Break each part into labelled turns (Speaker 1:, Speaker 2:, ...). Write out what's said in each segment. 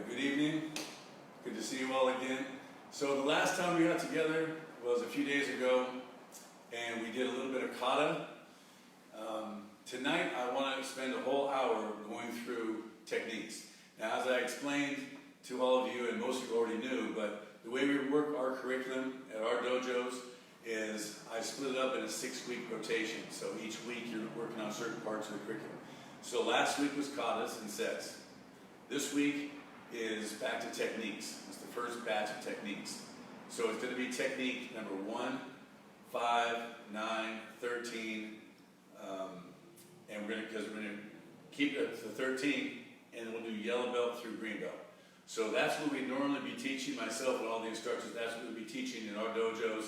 Speaker 1: Good evening. Good to see you all again. So the last time we got together was a few days ago, and we did a little bit of kata. Tonight I want to spend a whole hour going through techniques. Now, as I explained to all of you, and most of you already knew, but the way we work our curriculum at our dojos is I split it up in a 6-week rotation. So each week you're working on certain parts of the curriculum. So last week was katas and sets. This week is back to techniques. It's the first batch of techniques. So it's going to be technique number 1, 5, 9, 13, and we're going to keep it to 13, and we'll do yellow belt through green belt. So that's what we normally be teaching, myself and all the instructors. That's what we'll be teaching in our dojos.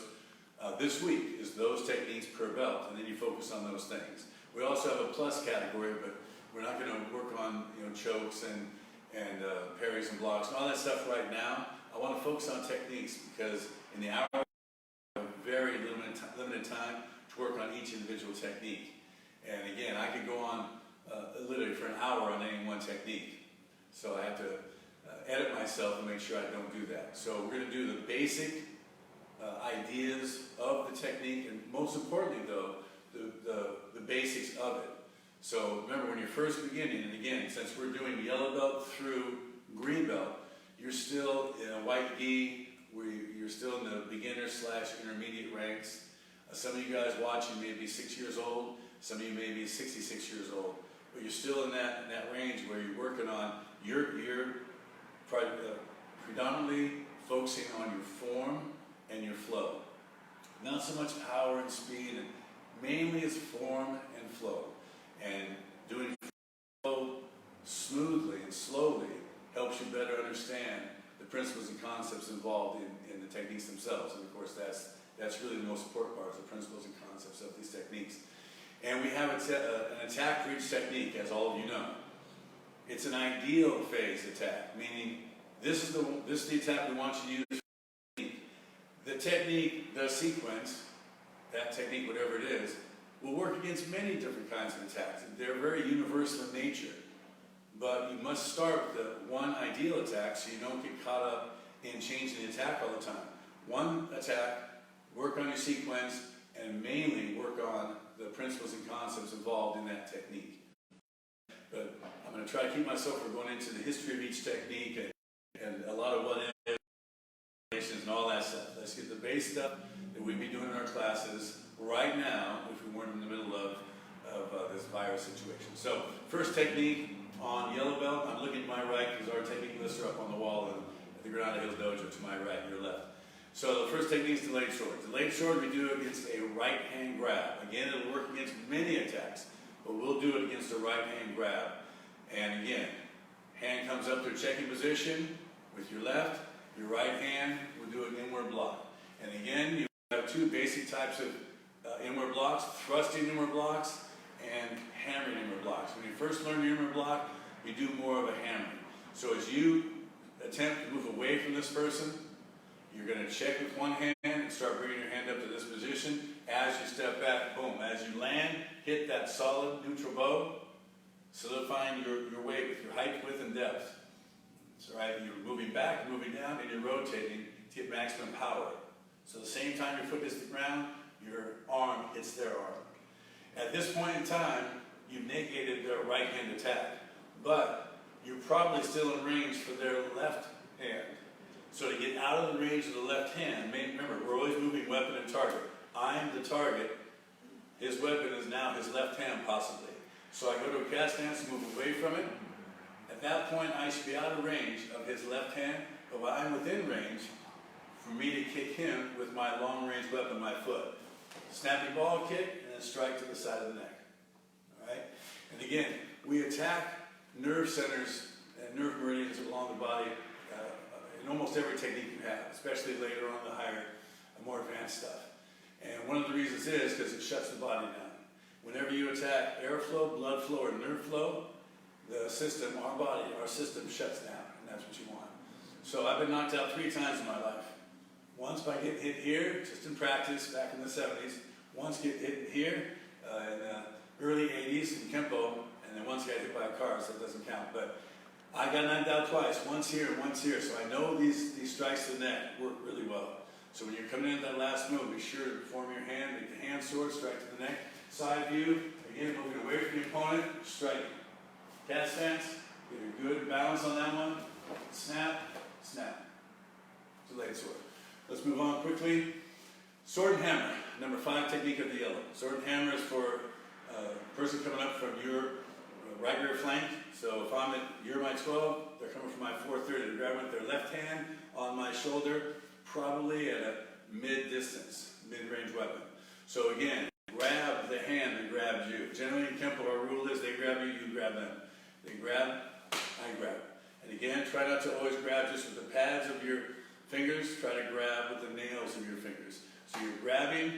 Speaker 1: This week is those techniques per belt, and then you focus on those things. We also have a plus category, but we're not going to work on chokes and parries and blocks and all that stuff right now. I want to focus on techniques because in the hour we have a very limited time to work on each individual technique. And again, I could go on literally for an hour on any one technique. So I have to edit myself and make sure I don't do that. So we're going to do the basic ideas of the technique, and most importantly though, the basics of it. So remember, when you're first beginning, and again, since we're doing yellow belt through green belt, you're still in a white gi, you're still in the beginner/intermediate ranks. Some of you guys watching may be 6 years old, some of you may be 66 years old, but you're still in that range where you're working on, you're predominantly focusing on your form and your flow. Not so much power and speed, and mainly it's form and flow. And doing flow smoothly and slowly helps you better understand the principles and concepts involved in the techniques themselves. And of course, that's really the most important part, is the principles and concepts of these techniques. And we have an attack for each technique, as all of you know. It's an ideal phase attack, meaning this is the attack we want you to use. The technique, the sequence, that technique, whatever it is, will work against many different kinds of attacks. They're very universal in nature, but you must start with the one ideal attack so you don't get caught up in changing the attack all the time. One attack, work on your sequence, and mainly work on the principles and concepts involved in that technique. But I'm going to try to keep myself from going into the history of each technique and a lot of what is and all that stuff. Let's get the base stuff that we'd be doing in our classes right now, if we weren't in the middle of this virus situation. So, first technique on yellow belt. I'm looking to my right because our technique lists are up on the wall at the Granada Hills Dojo to my right, your left. So the first technique is the leg sword. The leg sword we do against a right hand grab. Again, it'll work against many attacks, but we'll do it against a right hand grab. And again, hand comes up to a checking position with your left, your right hand will do an inward block. And again, you have two basic types of inward blocks, thrusting inward blocks and hammering inward blocks. When you first learn the inward block, you do more of a hammering. So as you attempt to move away from this person, you're going to check with one hand and start bringing your hand up to this position. As you step back, boom, as you land, hit that solid neutral bow, solidifying your weight with your height, width, and depth. So right, you're moving back, moving down, and you're rotating to get maximum power. So the same time your foot hits the ground, your arm hits their arm. At this point in time, you've negated their right hand attack, but you're probably still in range for their left hand. So to get out of the range of the left hand, remember, we're always moving weapon and target. I'm the target. His weapon is now his left hand, possibly. So I go to a cast stance and move away from it. At that point, I should be out of range of his left hand, but while I'm within range, for me to kick him with my long-range weapon, my foot. Snappy ball kick, and then strike to the side of the neck. All right? And again, we attack nerve centers and nerve meridians along the body in almost every technique you have, especially later on the higher, more advanced stuff. And one of the reasons is because it shuts the body down. Whenever you attack airflow, blood flow, or nerve flow, the system, our system shuts down, and that's what you want. So I've been knocked out 3 times in my life. Once by getting hit here, just in practice, back in the 70s. Once get hit here in the early 80s in Kenpo, and then once got hit by a car, so it doesn't count. But I got knocked out twice, once here and once here, so I know these strikes to the neck work really well. So when you're coming in that last move, be sure to form your hand, make the hand sword, strike to the neck. Side view, again, moving away from the opponent, striking. Cat stance, get a good balance on that one. Snap, snap. Delayed sword. Let's move on quickly. Sword and hammer, number 5 technique of the yellow. Sword and hammer is for a person coming up from your right rear flank. So if I'm at, you're my 12, they're coming from my 4-3, they're grabbing with their left hand on my shoulder, probably at a mid-distance, mid-range weapon. So again, grab the hand that grabs you. Generally in Kenpo, our rule is they grab you, you grab them. They grab, I grab. And again, try not to always grab just with the pads of your fingers, try to grab with the nails of your fingers. So you're grabbing,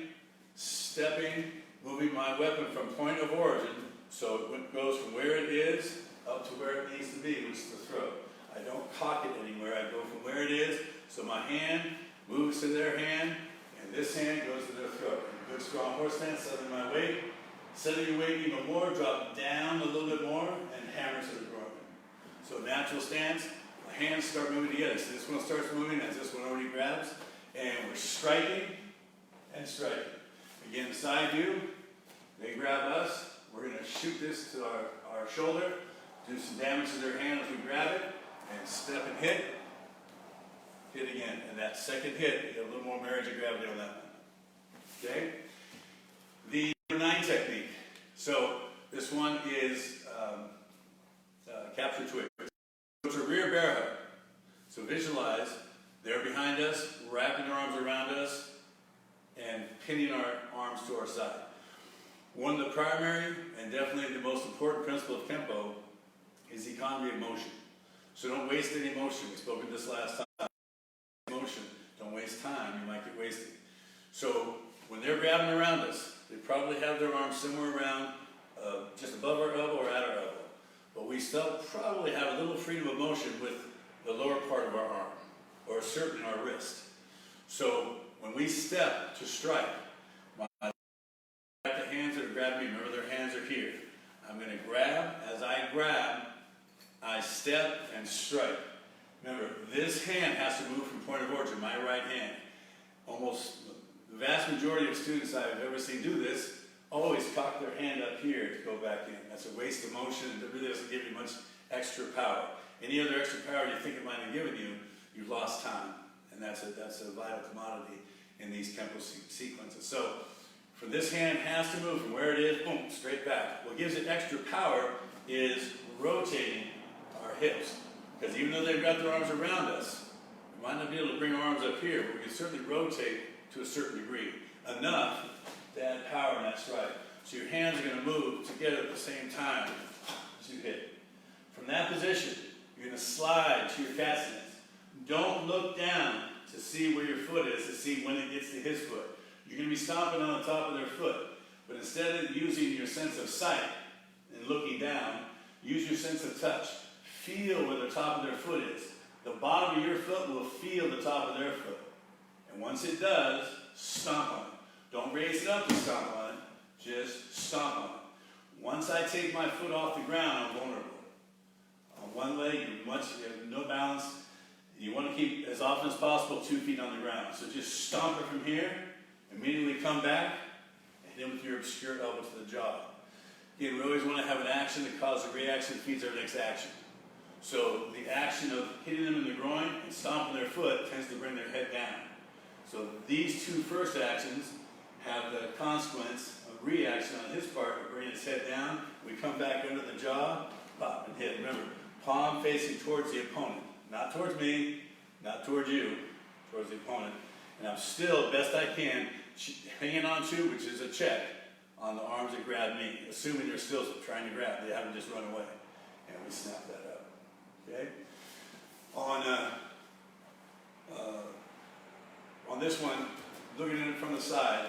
Speaker 1: stepping, moving my weapon from point of origin, so it goes from where it is up to where it needs to be, which is the throat. I don't cock it anywhere, I go from where it is, so my hand moves to their hand, and this hand goes to their throat. Good strong horse stance, settling my weight. Settle your weight even more, drop down a little bit more, and hammer to the groin. So natural stance, the hands start moving together. So this one starts moving as this one already grabs, and we're striking and striking. Again, side view, they grab us, we're going to shoot this to our shoulder, do some damage to their hand as we grab it, and step and hit again. And that second hit, you get a little more marriage of gravity on that one. Okay? The number 9 technique. So this one is capture twig. It's a rear bear hug. So visualize, they're behind us, wrapping their arms around us, and pinning our arms to our side. One of the primary and definitely the most important principle of Kenpo is economy of motion. So don't waste any motion. We spoke of this last time. Motion. Don't waste time. You might get wasted. So when they're grabbing around us, they probably have their arms somewhere around just above our elbow or at our elbow. But we still probably have a little freedom of motion with the lower part of our arm, or certainly our wrist. So when we step to strike, the hands that are grabbing me, remember their hands are here. I'm going to grab. As I grab, I step and strike. Remember, this hand has to move from point of origin, my right hand. Almost the vast majority of students I've ever seen do this always cock their hand up here to go back in. That's a waste of motion. It really doesn't give you much extra power. Any other extra power you think it might have given you, you've lost time. And that's a vital commodity in these Kenpo sequences. So, from this hand has to move from where it is, boom, straight back. What gives it extra power is rotating our hips. Because even though they've got their arms around us, we might not be able to bring our arms up here, but we can certainly rotate to a certain degree. Enough to add power in that strike. So your hands are going to move together at the same time as you hit. From that position, you're going to slide to your cat stance. Don't look down to see where your foot is, to see when it gets to his foot. You're going to be stomping on the top of their foot. But instead of using your sense of sight and looking down, use your sense of touch. Feel where the top of their foot is. The bottom of your foot will feel the top of their foot. And once it does, stomp on it. Don't raise it up to stomp on it. Just stomp on it. Once I take my foot off the ground, I'm vulnerable. On one leg, you have no balance. You want to keep, as often as possible, 2 feet on the ground. So just stomp it from here. Immediately come back, and then with your obscure elbow to the jaw. Again, we always want to have an action that causes a reaction that feeds our next action. So the action of hitting them in the groin and stomping their foot tends to bring their head down. So these 2 first actions have the consequence of reaction on his part of bringing his head down. We come back under the jaw, pop, and hit. Remember, palm facing towards the opponent. Not towards me, not towards you, towards the opponent. And I'm still, best I can, hanging on to, which is a check, on the arms that grab me, assuming they're still trying to grab. They haven't just run away. And we snap that up. Okay? On this one, looking at it from the side,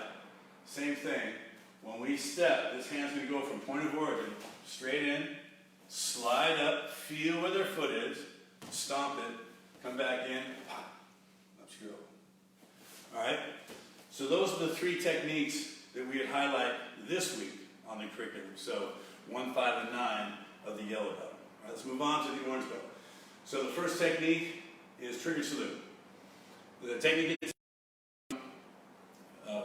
Speaker 1: same thing. When we step, this hand's going to go from point of origin, straight in, slide up, feel where their foot is, stomp it, come back in, pop, obscure. All right? So those are the 3 techniques that we would highlight this week on the curriculum. So 1, 5, and 9 of the yellow belt. All right, let's move on to the orange belt. So the first technique is trigger salute. The technique is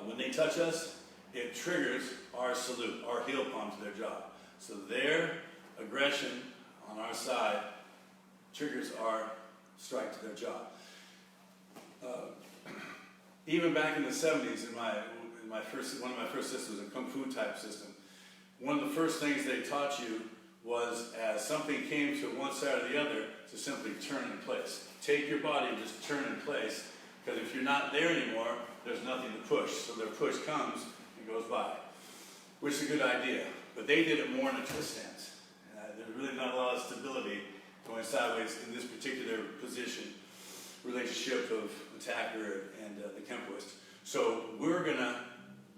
Speaker 1: when they touch us, it triggers our salute, our heel palm to their jaw. So their aggression on our side triggers our strike to their jaw. Even back in the 70s, one of my first systems, a Kung Fu type system, one of the first things they taught you was as something came to one side or the other, to simply turn in place. Take your body and just turn in place, because if you're not there anymore, there's nothing to push. So their push comes and goes by, which is a good idea. But they did it more in a twist stance. There's really not a lot of stability going sideways in this particular position, relationship of attacker and the Kenpoist. So we're going to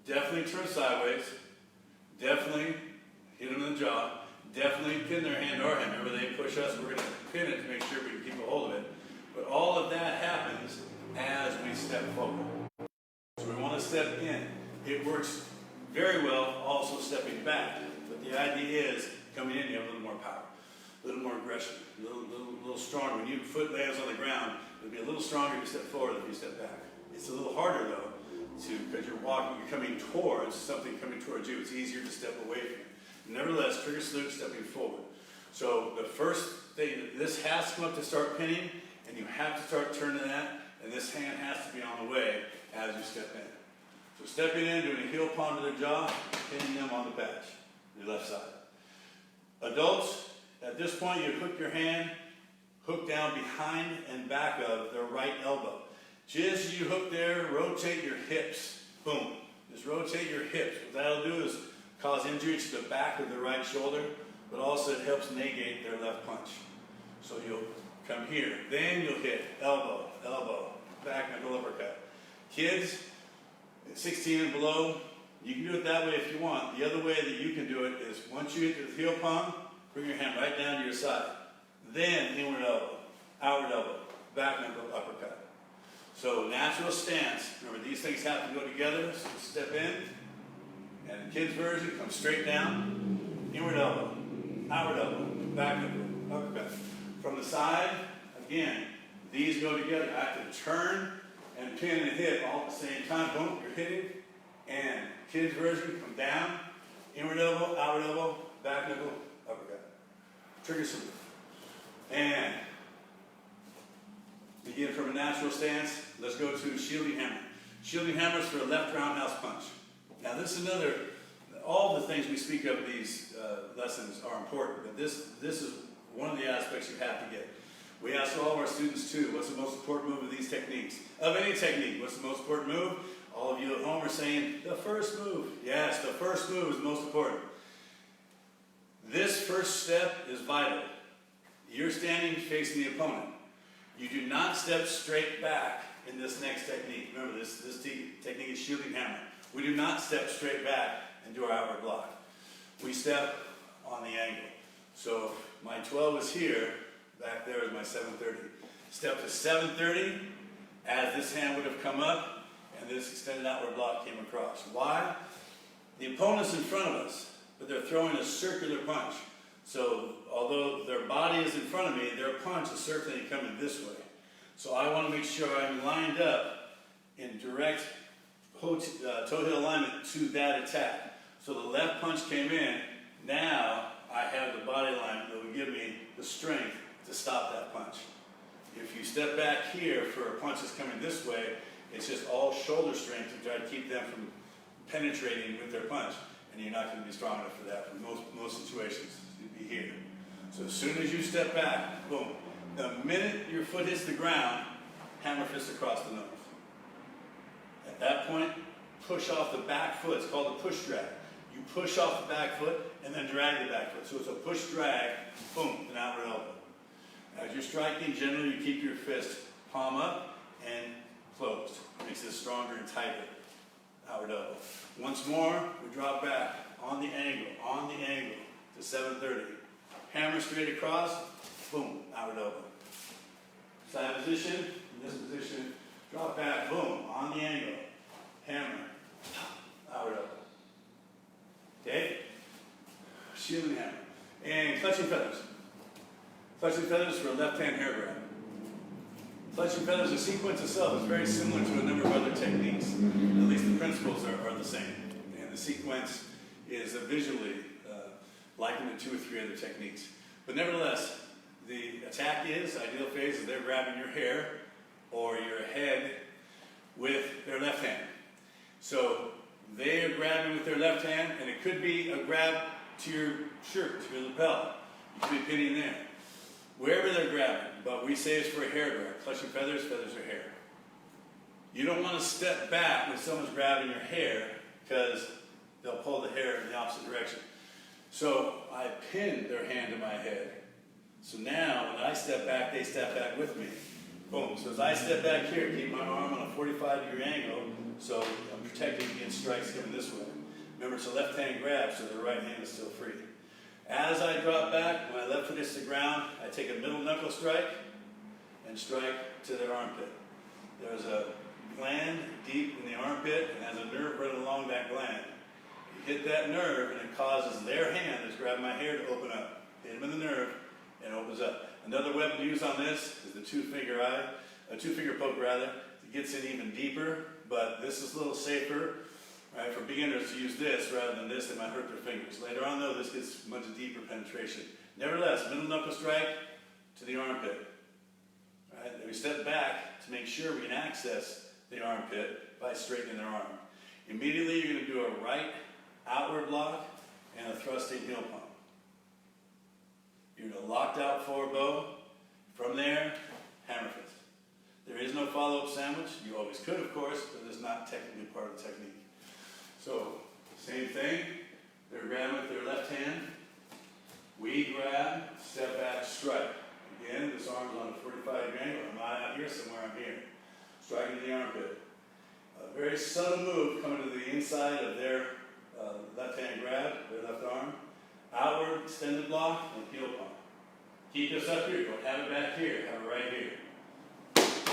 Speaker 1: definitely turn sideways, definitely hit them in the jaw, definitely pin their hand to our hand. Whenever they push us, we're going to pin it to make sure we can keep a hold of it. But all of that happens as we step forward. So we want to step in. It works very well also stepping back. But the idea is coming in, you have a little more power, a little more aggression, a little stronger. When your foot lands on the ground, it'll be a little stronger if you step forward than if you step back. It's a little harder though, because you're coming towards something coming towards you. It's easier to step away from it. Nevertheless, trigger salute, stepping forward. So the first thing, this has to come up to start pinning, and you have to start turning that, and this hand has to be on the way as you step in. So stepping in, doing a heel palm to their jaw, pinning them on the patch, your left side. Adults, at this point you hook your hand, hook down behind and back of their right elbow. Just as you hook there, rotate your hips. Boom. Just rotate your hips. What that'll do is cause injury to the back of the right shoulder, but also it helps negate their left punch. So you'll come here. Then you'll hit elbow, elbow, back knuckle uppercut. Kids, 16 and below, you can do it that way if you want. The other way that you can do it is once you hit the heel palm, bring your hand right down to your side. Then inward elbow, outward elbow, back knuckle uppercut. So natural stance. Remember, these things have to go together. So step in, and the kids' version comes straight down, inward elbow, outward elbow, back knuckle uppercut. From the side, again, these go together. I have to turn and pin and hit all at the same time. Boom, you're hitting. And kids' version, come down, inward elbow, outward elbow, back knuckle, uppercut. Trigger salute. And begin from a natural stance. Let's go to shielding hammer. Shielding hammer is for a left roundhouse punch. Now this is another, all the things we speak of these lessons are important, but this is one of the aspects you have to get. We ask all of our students too, what's the most important move of these techniques? Of any technique, what's the most important move? All of you at home are saying, the first move. Yes, the first move is the most important. This first step is vital. You're standing facing the opponent. You do not step straight back in this next technique. Remember, this technique is shielding hammer. We do not step straight back and do our outward block. We step on the angle. So my 12 is here, back there is my 730. Step to 730 as this hand would have come up and this extended outward block came across. Why? The opponent's in front of us, but they're throwing a circular punch. So although their body is in front of me, their punch is certainly coming this way. So I want to make sure I'm lined up in direct toe heel alignment to that attack. So the left punch came in. Now I have the body alignment that will give me the strength to stop that punch. If you step back here for a punch that's coming this way, it's just all shoulder strength to try to keep them from penetrating with their punch. And you're not going to be strong enough for that for most situations. You'd be here. So as soon as you step back, boom. The minute your foot hits the ground, hammer fist across the nose. At that point, push off the back foot. It's called a push drag. You push off the back foot and then drag the back foot. So it's a push drag, boom, an outward elbow. As you're striking, generally you keep your fist palm up and closed. Makes it stronger and tighter. Outward elbow. Once more, we drop back on the angle to 730. Hammer straight across, boom, outward elbow. Side position, in this position, drop back, boom, on the angle. Hammer, outward elbow. Okay? Shielding hammer. And clutching feathers. Clutching feathers for a left-hand hair grab. Clutching feathers, the sequence itself is very similar to a number of other techniques. At least the principles are the same. And the sequence is visually likened to 2 or 3 other techniques. But nevertheless, the attack is, ideal phase is they're grabbing your hair or your head with their left hand. So they are grabbing with their left hand, and it could be a grab to your shirt, to your lapel. You could be pinning there. Wherever they're grabbing, but we say it's for a hair grab. Clutching feathers, feathers are hair. You don't want to step back when someone's grabbing your hair because they'll pull the hair in the opposite direction. So I pin their hand to my head. So now when I step back, they step back with me. Boom. So as I step back here, keep my arm on a 45-degree angle, so I'm protecting against strikes coming this way. Remember, it's a left-hand grab, so the right hand is still free. As I drop back, when my left foot hits the ground, I take a middle knuckle strike and strike to their armpit. There's a gland deep in the armpit and has a nerve running along that gland. You hit that nerve and it causes their hand that's grabbing my hair to open up. Hit them in the nerve and it opens up. Another weapon to use on this is the two-finger poke rather. It gets in even deeper, but this is a little safer. Right, for beginners to use this rather than this, they might hurt their fingers. Later on though, this gets much deeper penetration. Nevertheless, middle knuckle strike to the armpit. Right, then we step back to make sure we can access the armpit by straightening their arm. Immediately you're going to do a right outward block and a thrusting heel pump. You're going to locked out forward bow. From there, hammer fist. There is no follow-up sandwich. You always could, of course, but it's not technically part of the technique. So, same thing, they're grabbing with their left hand. We grab, step back, strike. Again, this arm's on a 45-degree angle. I'm not out here somewhere, I'm here. Striking the armpit. A very subtle move coming to the inside of their left hand grab, their left arm. Outward, extended block, and heel pump. Keep this up here, don't have it back here, have it right here.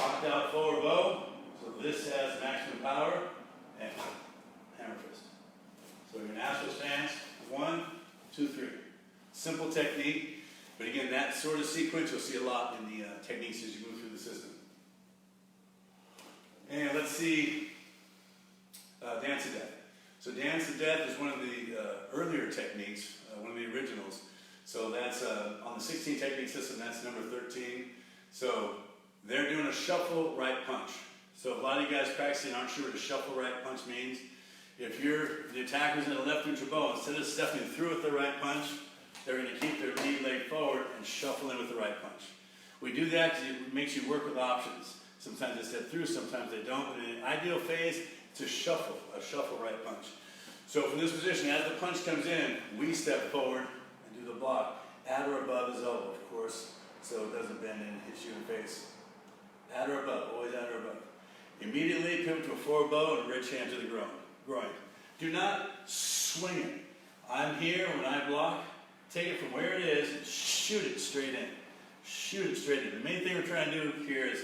Speaker 1: Locked out forward bow, so this has maximum power, and hammer fist. So you're in astral stance, 1, 2, 3. Simple technique, but again, that sort of sequence you'll see a lot in the techniques as you move through the system. And let's see Dance to Death. So Dance to Death is one of the earlier techniques, one of the originals. So that's on the 16 technique system, that's number 13. So they're doing a shuffle right punch. So a lot of you guys practicing aren't sure what a shuffle right punch means. If the attacker's in the left neutral bow, instead of stepping through with the right punch, they're going to keep their lead leg forward and shuffle in with the right punch. We do that because it makes you work with options. Sometimes they step through, sometimes they don't. But in an ideal phase, it's a shuffle right punch. So from this position, as the punch comes in, we step forward and do the block. At or above his elbow, of course, so it doesn't bend and hit you in the face. At or above, always at or above. Immediately pivot to a forward bow and a rich hand to the groin. Do not swing it. I'm here when I block. Take it from where it is and shoot it straight in. Shoot it straight in. The main thing we're trying to do here is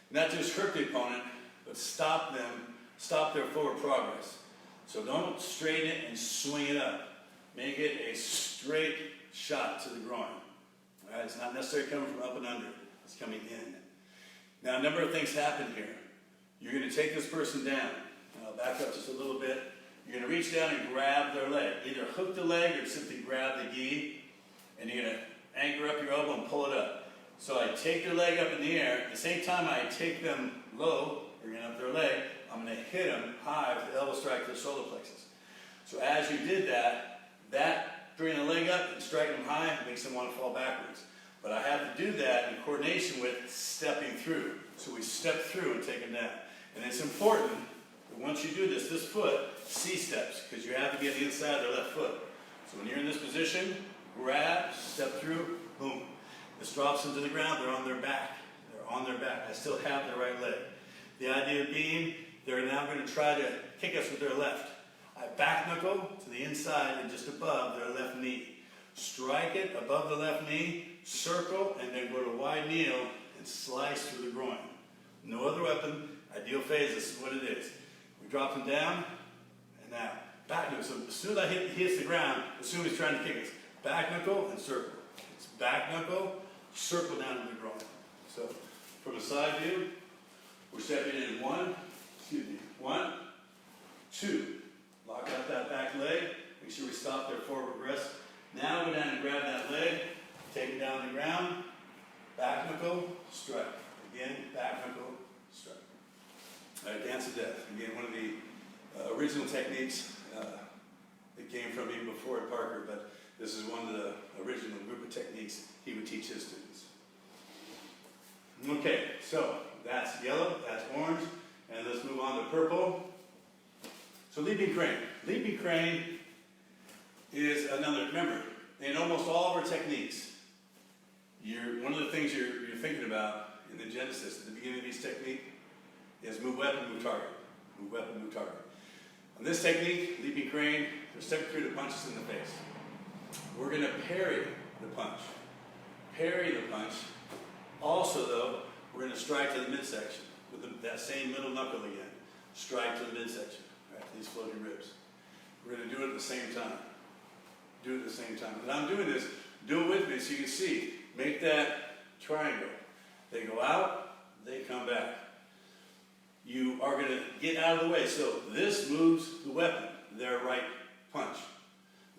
Speaker 1: not just hurt the opponent, but stop their forward progress. So don't straighten it and swing it up. Make it a straight shot to the groin. All right? It's not necessarily coming from up and under. It's coming in. Now, a number of things happen here. You're going to take this person down. I'll back up just a little bit. You're going to reach down and grab their leg. Either hook the leg or simply grab the gi. And you're going to anchor up your elbow and pull it up. So I take their leg up in the air. At the same time I take them low, bringing up their leg, I'm going to hit them high with the elbow strike to the solar plexus. So as you did that bringing the leg up and striking them high makes them want to fall backwards. But I have to do that in coordination with stepping through. So we step through and take them down. And it's important that once you do this foot C-steps, because you have to be on the inside of their left foot. So when you're in this position, grab, step through, boom. This drops them to the ground, they're on their back. They're on their back. I still have their right leg. The idea being, they're now going to try to kick us with their left. I back knuckle to the inside and just above their left knee. Strike it above the left knee, circle, and then go to wide kneel and slice through the groin. No other weapon. Ideal phase, this is what it is. We drop them down, and now back knuckle. So as soon as he hits the ground, assume he's trying to kick us. Back knuckle and circle. It's back knuckle, circle down to the groin. So from a side view, we're stepping in 1, 2. Lock out that back leg. Make sure we stop there, forward rest. Now go down and grab that leg, take it down to the ground, back knuckle, strike. Again, back knuckle, strike. All right, dance of death. Again, one of the original techniques that came from even before at Parker, but this is one of the original group of techniques he would teach his students. Okay, so that's yellow, that's orange, and let's move on to purple. So leaping crane. Leaping crane is another, remember, in almost all of our techniques, one of the things you're thinking about in the genesis at the beginning of each technique is move weapon, move target. Move weapon, move target. On this technique, leaping crane, we're stepping through the punches in the face. We're going to parry the punch. Parry the punch. Also, though, we're going to strike to the midsection with that same middle knuckle again. Strike to the midsection. Right, these floating ribs. We're going to do it at the same time. Do it at the same time. And I'm doing this. Do it with me so you can see. Make that triangle. They go out, they come back. You are going to get out of the way. So this moves the weapon, their right punch.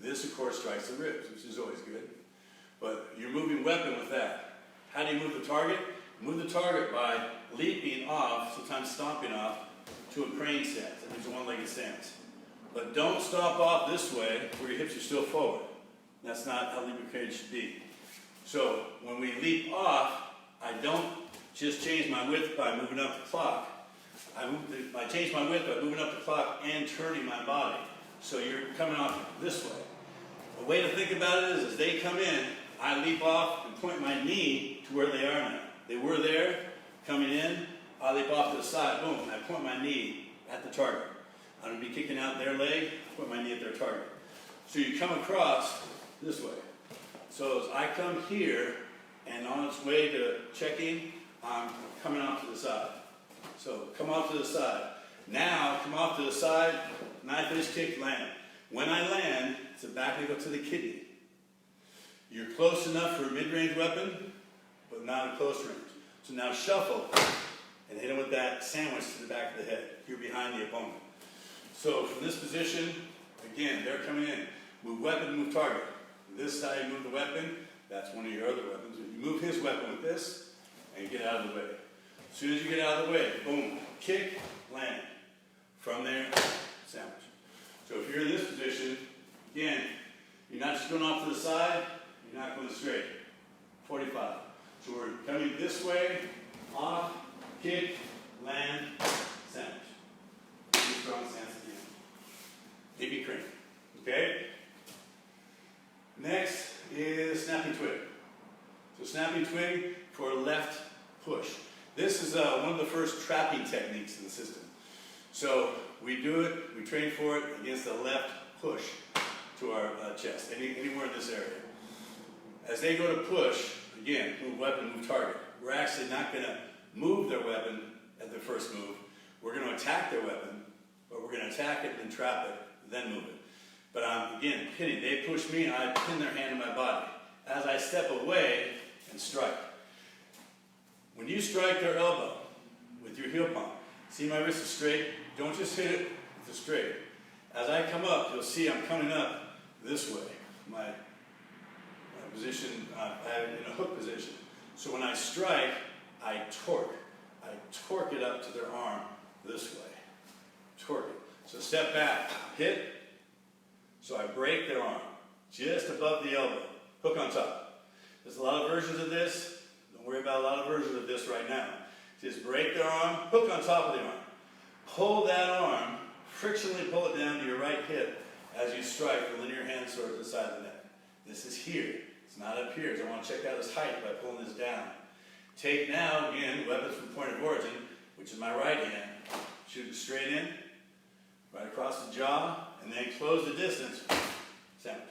Speaker 1: This, of course, strikes the ribs, which is always good. But you're moving weapon with that. How do you move the target? Move the target by leaping off, sometimes stomping off, to a crane stance. That means a one-legged stance. But don't stomp off this way where your hips are still forward. That's not how leaping crane should be. So when we leap off, I don't just change my width by moving up the clock. I change my width by moving up the clock and turning my body. So you're coming off this way. A way to think about it is, as they come in, I leap off and point my knee to where they are now. They were there, coming in, I leap off to the side, boom, I point my knee at the target. I'm going to be kicking out their leg, point my knee at their target. So you come across this way. So as I come here, and on its way to checking, I'm coming off to the side. So come off to the side. Now, come off to the side, knife edge kick, land. When I land, it's a back leg up to the kidney. You're close enough for a mid-range weapon, but not a close range. So now shuffle and hit him with that sandwich to the back of the head. You're behind the opponent. So from this position, again, they're coming in. Move weapon, move target. This side, you move the weapon. That's one of your other weapons. You move his weapon with this, and you get out of the way. As soon as you get out of the way, boom, kick, land. From there, sandwich. So if you're in this position, again, you're not just going off to the side, you're not going straight. 45. So we're coming this way, off, kick, land, sandwich. Pretty strong stance at the end. Leaping crane. Okay? Next is snapping twig. So snapping twig for a left push. This is one of the first trapping techniques in the system. So we do it, we train for it against the left push to our chest, anywhere in this area. As they go to push, again, move weapon, move target. We're actually not going to move their weapon at the first move. We're going to attack their weapon, but we're going to attack it and trap it, then move it. But I'm, again, pinning. They push me, I pin their hand in my body. As I step away and strike. When you strike their elbow with your heel palm, see my wrist is straight? Don't just hit it with the straight. As I come up, you'll see I'm coming up this way. My position, I'm in a hook position. So when I strike, I torque. I torque it up to their arm this way. Torque it. So step back, hit. So I break their arm just above the elbow. Hook on top. There's a lot of versions of this. Don't worry about a lot of versions of this right now. Just break their arm, hook on top of the arm. Pull that arm, frictionally pull it down to your right hip as you strike the linear hand sword to the side of the neck. This is here. It's not up here. So I want to check out his height by pulling this down. Take now, again, weapons from point of origin, which is my right hand. Shoot it straight in, right across the jaw, and then close the distance. Sandwich.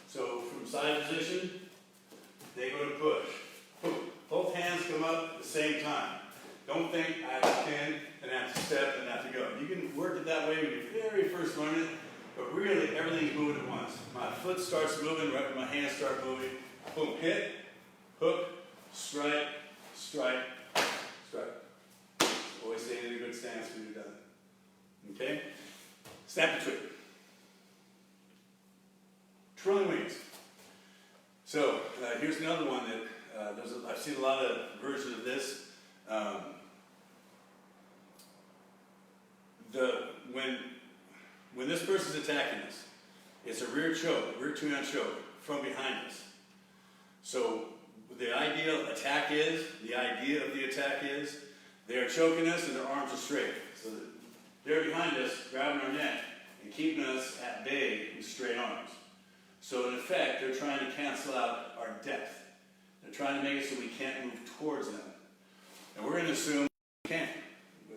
Speaker 1: So from side position, they go to push. Boom. Both hands come up at the same time. Don't think I have to pin and have to step and have to go. You can work it that way when you very first learn it, but really everything's moving at once. My foot starts moving right when my hands start moving. Boom, hit, Hook, strike, strike, strike. Always stay in a good stance when you're done. Okay? Snap and twist. Twirling wings. So here's another one that I've seen a lot of versions of this. When this person's attacking us, it's a rear choke, rear two-hand choke from behind us. So the idea of the attack is they are choking us and their arms are straight. So they're behind us, grabbing our neck and keeping us at bay with straight arms. So in effect, they're trying to cancel out our depth. They're trying to make it so we can't move towards them. And we're going to assume we can.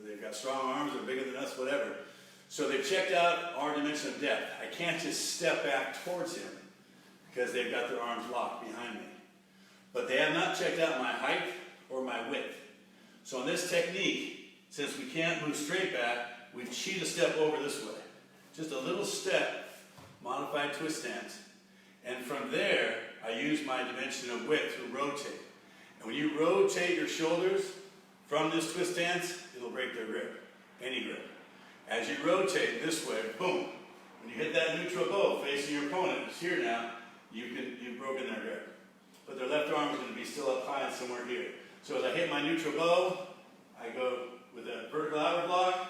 Speaker 1: They've got strong arms, they're bigger than us, whatever. So they've checked out our dimension of depth. I can't just step back towards him because they've got their arms locked behind me. But they have not checked out my height or my width. So in this technique, since we can't move straight back, we cheat a step over this way. Just a little step, modified twist stance. And from there, I use my dimension of width to rotate. And when you rotate your shoulders from this twist stance, it'll break their grip, any grip. As you rotate this way, boom, when you hit that neutral bow facing your opponent, it's here now, you've broken their grip. But their left arm is going to be still up high and somewhere here. So as I hit my neutral bow, I go with a vertical outer block,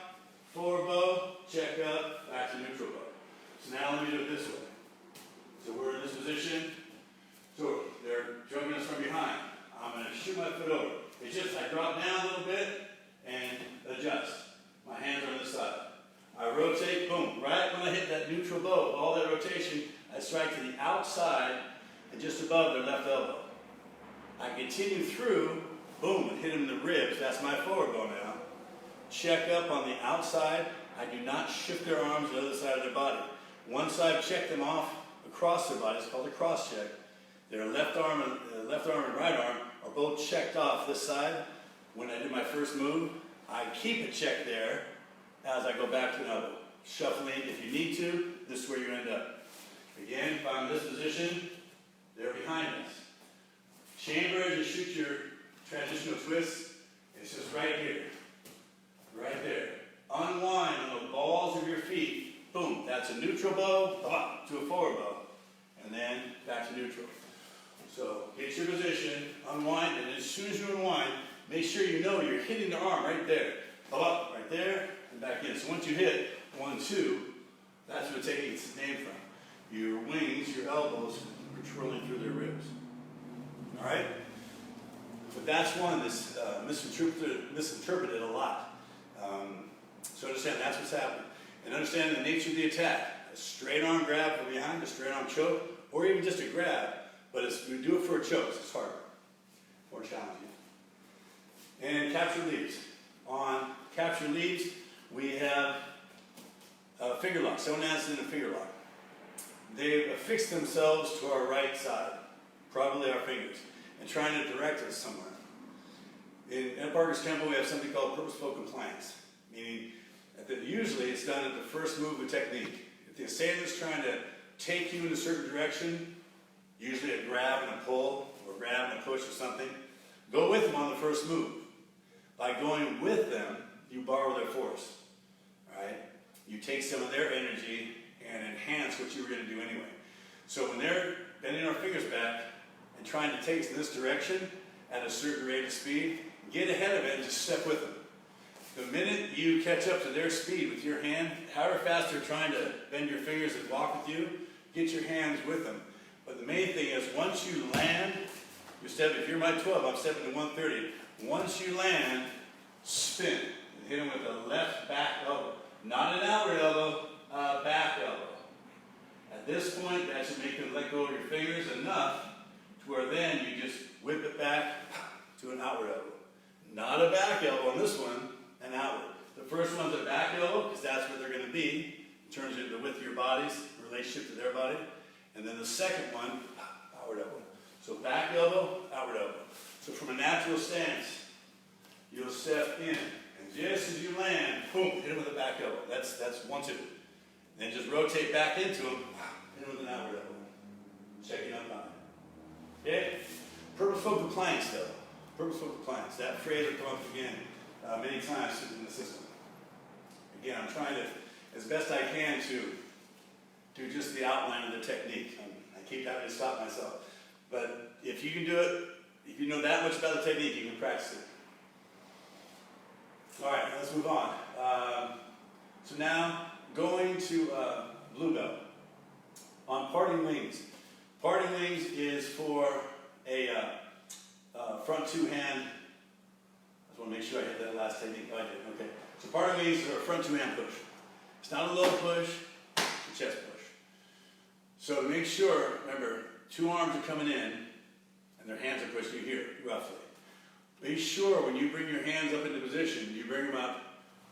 Speaker 1: forward bow, check up, back to neutral bow. So now let me do it this way. So we're in this position. So they're choking us from behind. I'm going to shoot my foot over. It's just I drop down a little bit and adjust. My hands are on this side. I rotate, boom. Right when I hit that neutral bow, all that rotation, I strike to the outside and just above their left elbow. I continue through, boom, and hit them in the ribs. That's my forward bow now. Check up on the outside. I do not shift their arms to the other side of their body. Once I've checked them off across their body, it's called a cross check. Their left arm and right arm are both checked off this side. When I do my first move, I keep it checked there as I go back to an elbow. Shuffling, if you need to, this is where you end up. Again, if I'm in this position, they're behind us. Chamber as you shoot your transitional twist, it's just right here. Right there. Unwind on the balls of your feet. Boom, that's a neutral bow, to a forward bow. And then back to neutral. So get your position, unwind, and as soon as you unwind, make sure you know you're hitting the arm right there. Up, right there, and back in. So once you hit 1, 2, that's where the technique gets its name from. Your wings, your elbows, are twirling through their ribs. All right? But that's one that's misinterpreted a lot. So understand that's what's happening. And understand the nature of the attack. A straight arm grab from behind, a straight arm choke, or even just a grab. But we do it for a choke, so it's harder, more challenging. And capture leads. On capture leads, we have a finger lock. Someone has in a finger lock. They affix themselves to our right side, probably our fingers, and trying to direct us somewhere. In Parker's Kenpo, we have something called purposeful compliance, meaning that usually it's done at the first move of technique. If the assailant is trying to take you in a certain direction, usually a grab and a pull, or grab and a push or something, go with them on the first move. By going with them, you borrow their force. Right? You take some of their energy and enhance what you were going to do anyway. So when they're bending our fingers back and trying to take us in this direction at a certain rate of speed, get ahead of it and just step with them. The minute you catch up to their speed with your hand, however fast they're trying to bend your fingers and walk with you, get your hands with them. But the main thing is once you land, you step, if you're my 12, I'm stepping to 130. Once you land, spin. And hit them with a left back elbow. Not an outward elbow, back elbow. At this point, that should make them let go of your fingers enough to where then you just whip it back to an outward elbow. Not a back elbow on this one, an outward. The first one's a back elbow, because that's what they're going to be in terms of the width of your bodies, relationship to their body. And then the second one, outward elbow. So back elbow, outward elbow. So from a natural stance, you'll step in. And just as you land, boom, hit him with a back elbow. That's 1, 2. Then just rotate back into him, hit him with an outward elbow. Checking up on it. Okay?
Speaker 2: Purposeful compliance, though. Purposeful compliance. That phrase will come up again many times in the system. Again, I'm trying to, as best I can, to do just the outline of the technique. I keep having to stop myself. But if you can do it, if you know that much about the technique, you can practice it. All right, let's move on. So now, going to blue belt. On parting wings. Parting wings is for a front two-hand. I just want to make sure I hit that last technique. Oh, I did. Okay. So parting wings is a front two-hand push. It's not a low push, it's a chest push. So to make sure, remember, two arms are coming in, and their hands are pushing you here, roughly. Make sure when you bring your hands up into position, you bring them up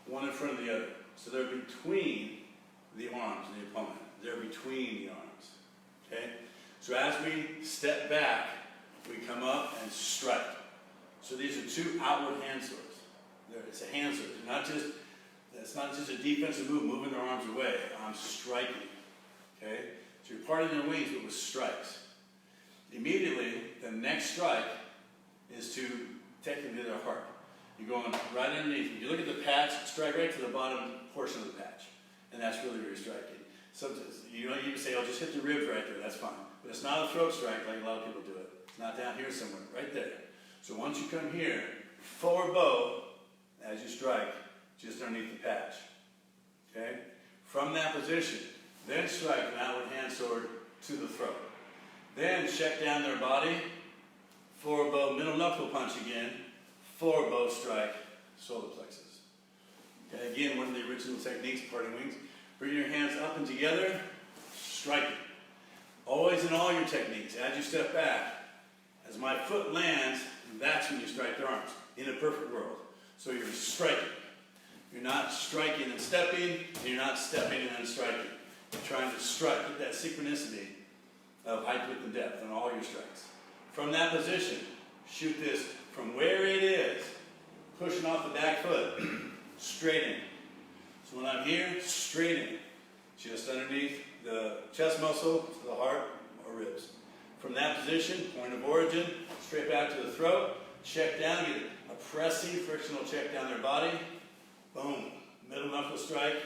Speaker 2: one in front of the other. So they're between the arms of the opponent. They're between the arms. Okay? So as we step back, we come up and strike. So these are two outward hand swords. It's a hand sword. It's not just a defensive move, moving their arms away. I'm striking. Okay? So you're parting their wings, but with strikes. Immediately, the next strike is to technically their heart. You're going right underneath. If you look at the patch, strike right to the bottom portion of the patch. And that's really where you're striking. Sometimes you don't even say, "Oh, just hit the ribs right there." That's fine. But it's not a throat strike like a lot of people do it. It's not down here somewhere. Right there. So once you come here, forward bow as you strike, just underneath the patch. Okay? From that position, then strike an outward hand sword to the throat. Then check down their body, forward bow, middle knuckle punch again, forward bow strike, solar plexus. Okay, again, one of the original techniques, parting wings. Bring your hands up and together, strike it. Always in all your techniques, as you step back, as my foot lands, that's when you strike their arms, in a perfect world. So you're striking. You're not striking and stepping, and you're not stepping and then striking. You're trying to strike with that synchronicity of height, width, and depth on all your strikes. From that position, shoot this from where it is, pushing off the back foot, straight in. So when I'm here, straight in, just underneath the chest muscle to the heart or ribs. From that position, point of origin, straight back to the throat, check down, get a pressing frictional check down their body, boom, middle knuckle strike,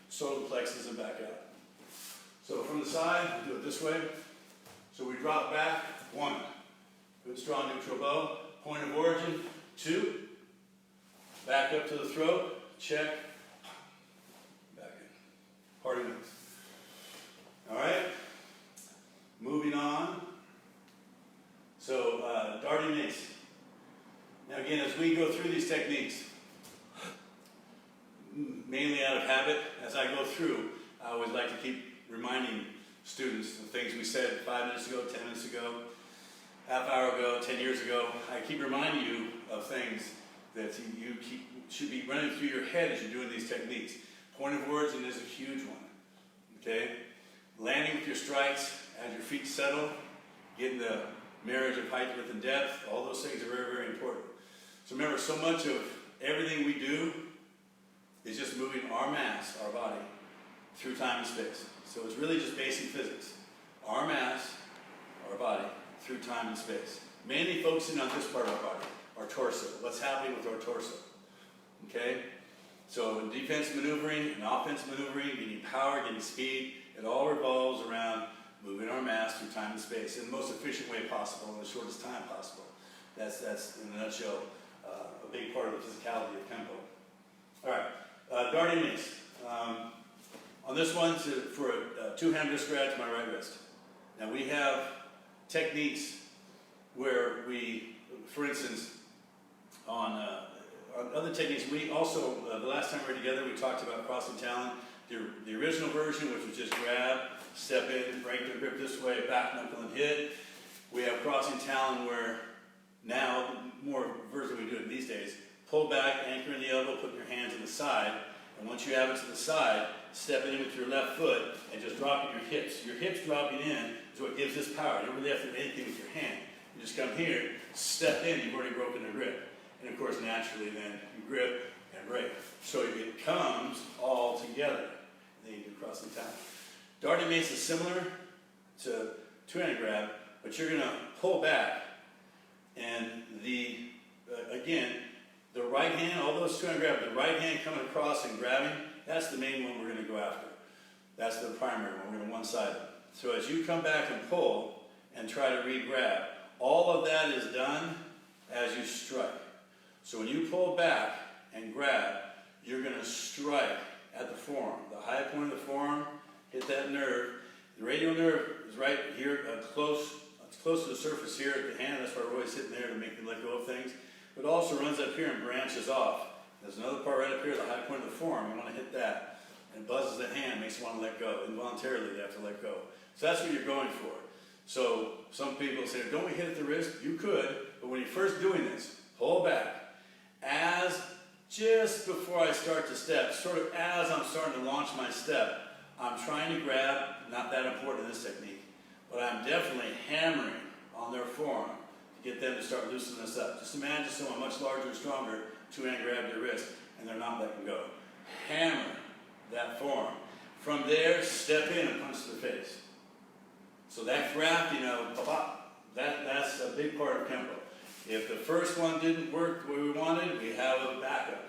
Speaker 2: solar plexus and back out. So from the side, do it this way. So we drop back, 1. Good strong neutral bow, point of origin, 2. Back up to the throat, check, back in. Parting wings. All right, moving on. So darting mace. Now again, as we go through these techniques, mainly out of habit, as I go through, I always like to keep reminding students of things we said 5 minutes ago, 10 minutes ago, half hour ago, 10 years ago. I keep reminding you of things that you should be running through your head as you're doing these techniques. Point of origin is a huge one. Okay? Landing with your strikes as your feet settle, getting the marriage of height, width, and depth, all those things are very, very important. So remember, so much of everything we do is just moving our mass, our body, through time and space. So it's really just basic physics. Our mass, our body, through time and space. Mainly focusing on this part of our body, our torso. What's happening with our torso? Okay? So in defense maneuvering and offense maneuvering, getting power, getting speed, it all revolves around moving our mass through time and space in the most efficient way possible, in the shortest time possible. That's in a nutshell, a big part of the physicality of Kenpo. All right, darting mace. On this one, for a two-hand wrist grab to my right wrist. Now we have techniques where we, for instance, on other techniques, we also, the last time we were together, we talked about crossing talon. The original version, which was just grab, step in, break the grip this way, back knuckle and hit. We have crossing talon where now, more version we do it these days, pull back, anchor in the elbow, put your hands to the side, and once you have it to the side, step in with your left foot and just dropping your hips. Your hips dropping in is what gives this power. You don't really have to do anything with your hand. You just come here, step in, you've already broken the grip. And of course, naturally then, you grip and break. So it comes all together. Then you do crossing talon. Darting mace is similar to two-handed grab, but you're going to pull back And again, the right hand, all those two hand grab, the right hand coming across and grabbing, that's the main one we're going to go after. That's the primary one. We're going to one-side it. So as you come back and pull and try to re-grab, all of that is done as you strike. So when you pull back and grab, you're going to strike at the forearm. The high point of the forearm, hit that nerve. The radial nerve is right here, it's close to the surface here at the hand. That's why we're always hitting there to make them let go of things. But it also runs up here and branches off. There's another part right up here, the high point of the forearm. You want to hit that. And it buzzes the hand, makes you want to let go. Involuntarily, they have to let go. So that's what you're going for. So some people say, don't we hit at the wrist? You could, but when you're first doing this, pull back. Just before I start to step, sort of as I'm starting to launch my step, I'm trying to grab, not that important in this technique, but I'm definitely hammering on their forearm to get them to start loosening this up. Just imagine someone much larger and stronger, two-hand grab your wrist, and they're not letting go. Hammer that forearm. From there, step in and punch to the face. So that grab, that's a big part of Kenpo. If the first one didn't work the way we wanted, we have a backup.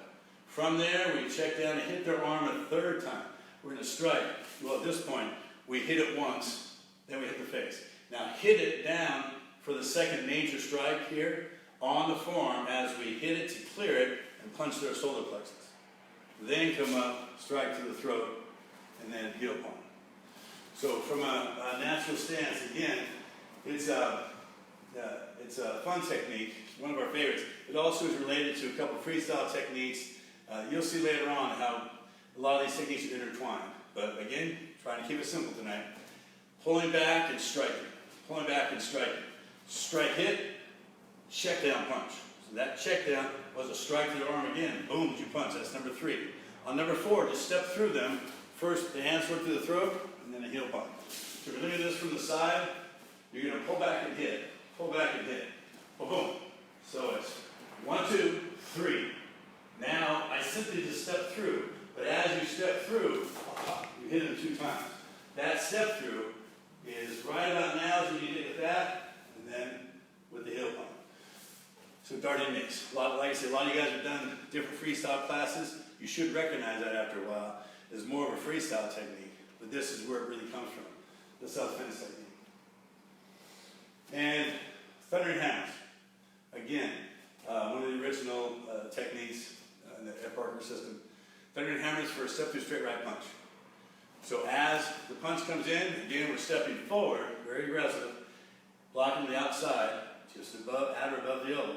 Speaker 2: From there, we check down and hit their arm a third time. We're going to strike. Well, at this point, we hit it once, then we hit the face. Now hit it down for the second major strike here on the forearm as we hit it to clear it and punch their solar plexus. Then come up, strike to the throat, and then heel palm. So from a natural stance, again, it's a fun technique, one of our favorites. It also is related to a couple freestyle techniques. You'll see later on how a lot of these techniques are intertwined. But again, trying to keep it simple tonight. Pulling back and striking. Pulling back and striking. Strike hit, check down punch. So that check down was a strike to the arm again. Boom, you punch. That's number 3. On number 4, just step through them. First, the hands work through the throat, and then a heel punch. So if you're looking at this from the side, you're going to pull back and hit. Pull back and hit. Boom, boom. So it's 1, 2, 3. Now, I simply just step through. But as you step through, you hit them 2 times. That step through is right about now as you hit with that, and then with the heel pump. So darting mix. Like I said, a lot of you guys have done different freestyle classes. You should recognize that after a while. It's more of a freestyle technique, but this is where it really comes from, the self-defense technique. And thundering hammers. Again, one of the original techniques in the F. Parker system. Thundering hammers for a step through straight right punch. So as the punch comes in, again we're stepping forward, very aggressive, blocking the outside, just above, at or above the elbow.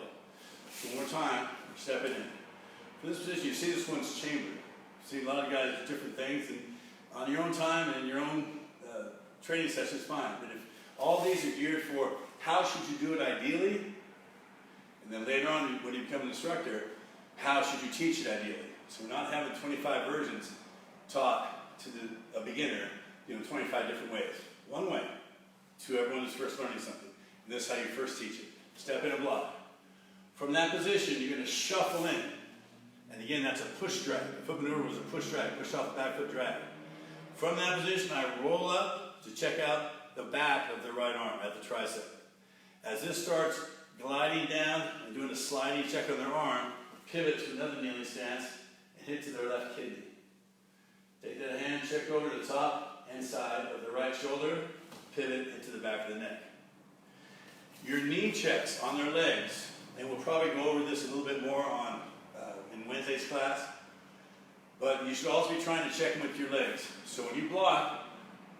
Speaker 2: One more time, we're stepping in. For this position, you see this one's chambered. You see a lot of guys do different things, and on your own time and in your own training session is fine. But if all these are geared for how should you do it ideally, and then later on when you become an instructor, how should you teach it ideally? So we're not having 25 versions taught to a beginner, 25 different ways. One way to everyone who's first learning something. And this is how you first teach it. Step in and block. From that position, you're going to shuffle in. And again, that's a push drag. The foot maneuver was a push drag, push off the back foot drag. From that position, I roll up to check out the back of the right arm at the tricep. As this starts gliding down and doing a sliding check on their arm, pivot to another kneeling stance and hit to their left kidney. Take that hand, check over to the top and side of the right shoulder, pivot into the back of the neck. Your knee checks on their legs, and we'll probably go over this a little bit more on in Wednesday's class, but you should also be trying to check them with your legs. So when you block,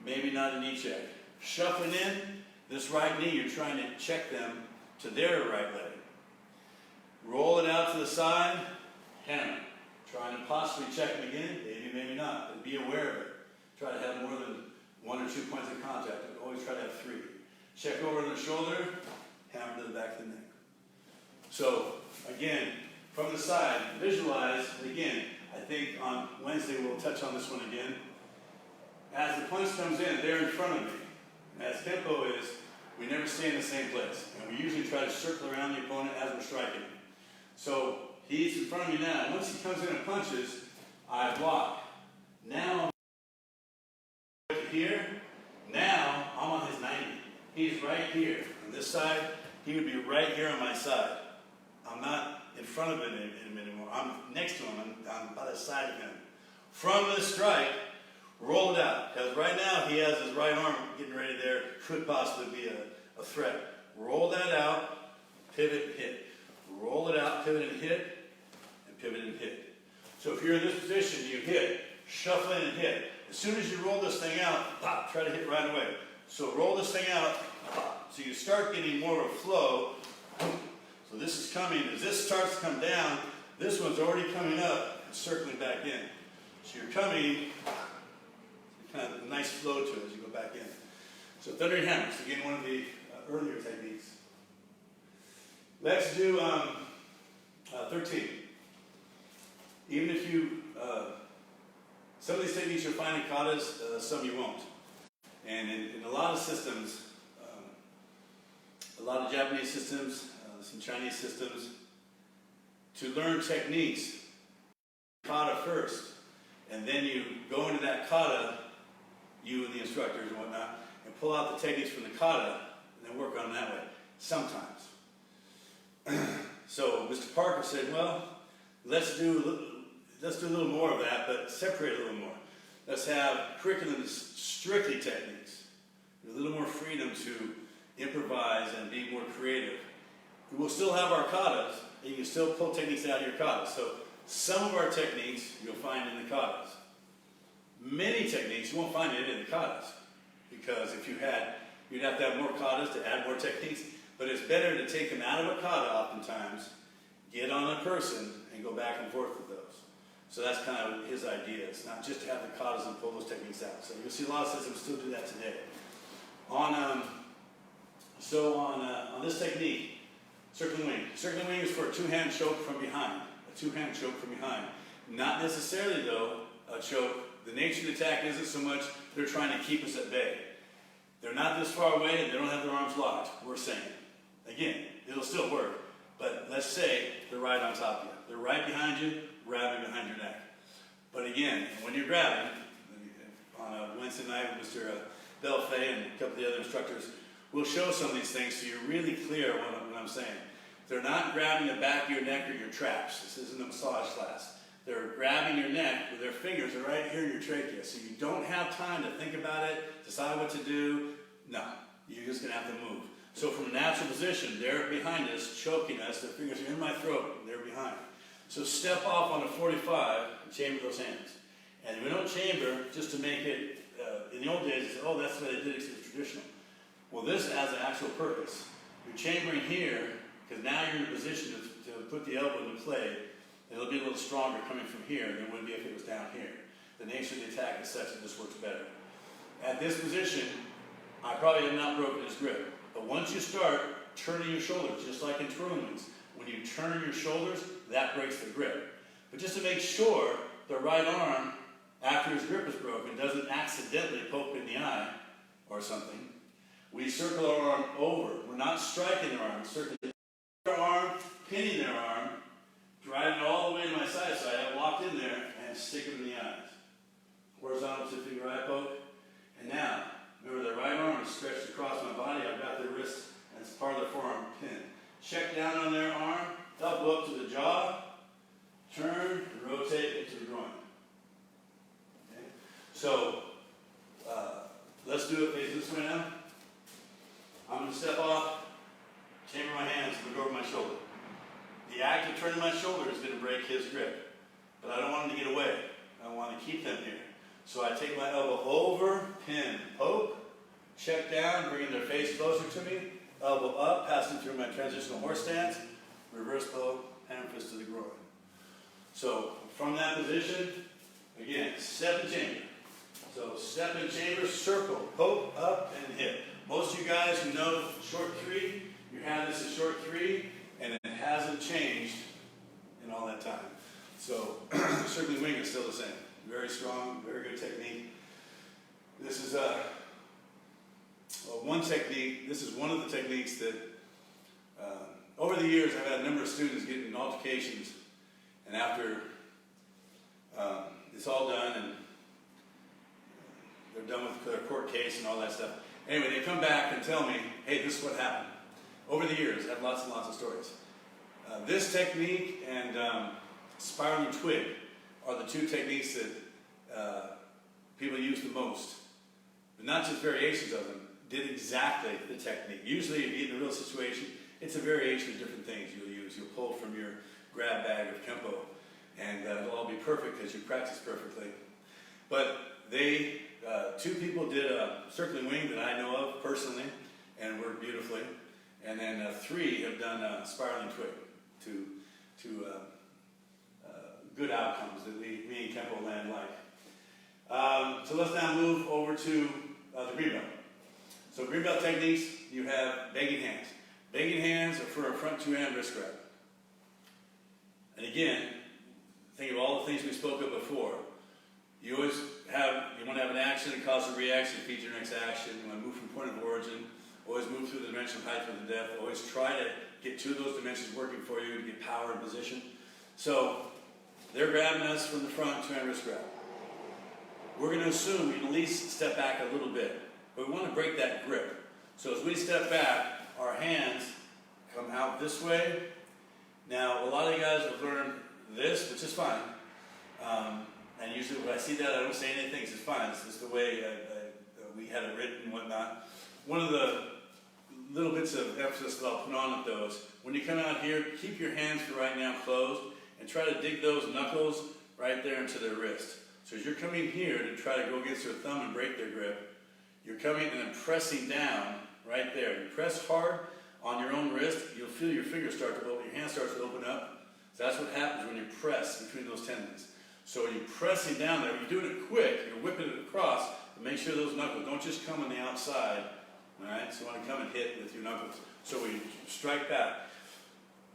Speaker 2: maybe not a knee check. Shuffling in, this right knee, you're trying to check them to their right leg. Roll it out to the side, hammer. Trying to possibly check them again, maybe, maybe not, but be aware of it. Try to have more than 1 or 2 points of contact, but always try to have 3. Check over on the shoulder, hammer to the back of the neck. So, again, from the side, visualize, again, I think on Wednesday we'll touch on this one again. As the punch comes in, they're in front of me. And as Kenpo is, we never stay in the same place. And we usually try to circle around the opponent as we're striking. So, he's in front of me now. Once he comes in and punches, I block. Now, here, now I'm on his 90. He's right here. On this side, he would be right here on my side. I'm not in front of him anymore. I'm next to him. I'm by the side of him. From the strike, roll it out. Because right now he has his right arm getting ready there. Could possibly be a threat. Roll that out, pivot and hit. Roll it out, pivot and hit, and pivot and hit. So if you're in this position, you hit, shuffle in and hit. As soon as you roll this thing out, pop, try to hit right away. So roll this thing out, pop. So you start getting more of a flow. So this is coming. As this starts to come down, this one's already coming up and circling back in. So you're coming, kind of a nice flow to it as you go back in. So thundering hammers, again, one of the earlier techniques. Let's do 13. Even if you, some of these techniques you'll find in katas, some you won't. And in a lot of systems, a lot of Japanese systems, some Chinese systems, to learn techniques, kata first, and then you go into that kata, you and the instructors and whatnot, and pull out the techniques from the kata, and then work on them that way. Sometimes. So Mr. Parker said, well, let's do a little more of that, but separate a little more. Let's have curriculums strictly techniques. With a little more freedom to improvise and be more creative. We will still have our katas, and you can still pull techniques out of your katas. So some of our techniques you'll find in the katas. Many techniques you won't find it in the katas. Because if you had, you'd have to have more katas to add more techniques. But it's better to take them out of a kata oftentimes, get on a person, and go back and forth with those. So that's kind of his idea. It's not just to have the katas and pull those techniques out. So you'll see a lot of systems still do that today. On this technique, circling wing. Circling wing is for a two-hand choke from behind. A two-hand choke from behind. Not necessarily, though, a choke. The nature of the attack isn't so much they're trying to keep us at bay. They're not this far away and they don't have their arms locked. We're saying. Again, it'll still work. But let's say they're right on top of you. They're right behind you, grabbing behind your neck. But again, when you're grabbing, on a Wednesday night with Mr. Belfay and a couple of the other instructors, we'll show some of these things so you're really clear what I'm saying. They're not grabbing the back of your neck or your traps. This isn't a massage class. They're grabbing your neck with their fingers are right here in your trachea. So you don't have time to think about it, decide what to do. No, you're just going to have to move. So from a natural position, they're behind us, choking us. Their fingers are in my throat, and they're behind. So step off on a 45 and chamber those hands. And we don't chamber just to make it, in the old days, they said, oh, that's the way they did it because it's traditional. Well, this has an actual purpose. You're chambering here, because now you're in a position to put the elbow into play. It'll be a little stronger coming from here than it would be if it was down here. The nature of the attack is such that this works better. At this position, I probably have not broken his grip. But once you start turning your shoulders, just like in twirling wings, when you turn your shoulders, that breaks the grip. But just to make sure the right arm, after his grip is broken, doesn't accidentally poke in the eye or something, we circle our arm over. We're not striking their arm, circling their arm, pinning their arm, driving it all the way to my side so I have locked in there and stick them in the eyes. Horizontal tip finger eye poke. And now, remember the right arm is stretched across my body. I've got their wrist and it's part of the forearm pin. Check down on their arm, elbow up to the jaw, turn, and rotate into the groin. Okay? So, let's do it face this way now. I'm going to step off, chamber my hands, look over my shoulder. The act of turning my shoulder is going to break his grip. But I don't want him to get away. I want to keep them here. So I take my elbow over, pin, poke, check down, bringing their face closer to me, elbow up, passing through my transitional horse stance, reverse blow, hand fist to the groin. So from that position, again, step and chamber. So step and chamber, circle, poke, up, and hit. Most of you guys who know short three, you have this as short three, and it hasn't changed in all that time. So circling wing is still the same. Very strong, very good technique. This is one technique. This is one of the techniques that over the years I've had a number of students get in altercations, and after it's all done and they're done with their court case and all that stuff. Anyway, they come back and tell me, hey, this is what happened. over the years, I have lots and lots of stories. This technique and spiraling twig are the two techniques that people use the most. But not just variations of them, did exactly the technique. Usually if you're in a real situation, it's a variation of different things you'll use. You'll pull from your grab bag of Kenpo, and it'll all be perfect because you practice perfectly. But they, two people did a circling wing that I know of personally and worked beautifully. And then 3 have done spiraling twig to good outcomes that me and Kenpo land like. So let's now move over to the green belt. So green belt techniques, you have begging hands. Begging hands are for a front 2-hand wrist grab. And again, think of all the things we spoke of before. You want to have an action that causes a reaction, feeds your next action. You want to move from point of origin. Always move through the dimension of height for the depth. Always try to get 2 of those dimensions working for you to get power and position. So they're grabbing us from the front, 2-hand wrist grab. We're going to assume we can at least step back a little bit, but we want to break that grip. So as we step back, our hands come out this way. Now, a lot of you guys have learned this, which is fine. And usually when I see that, I don't say anything. It's fine. It's just the way we had it written and whatnot. One of the little bits of emphasis that I'll put on at those, when you come out here, keep your hands for right now closed and try to dig those knuckles right there into their wrist. So as you're coming here to try to go against their thumb and break their grip, you're coming and then pressing down right there. You press hard on your own wrist, you'll feel your fingers start to open, your hand starts to open up. So that's what happens when you press between those tendons. So you're pressing down there, you're doing it quick, you're whipping it across, but make sure those knuckles don't just come on the outside. Alright, so you want to come and hit with your knuckles. So we strike back.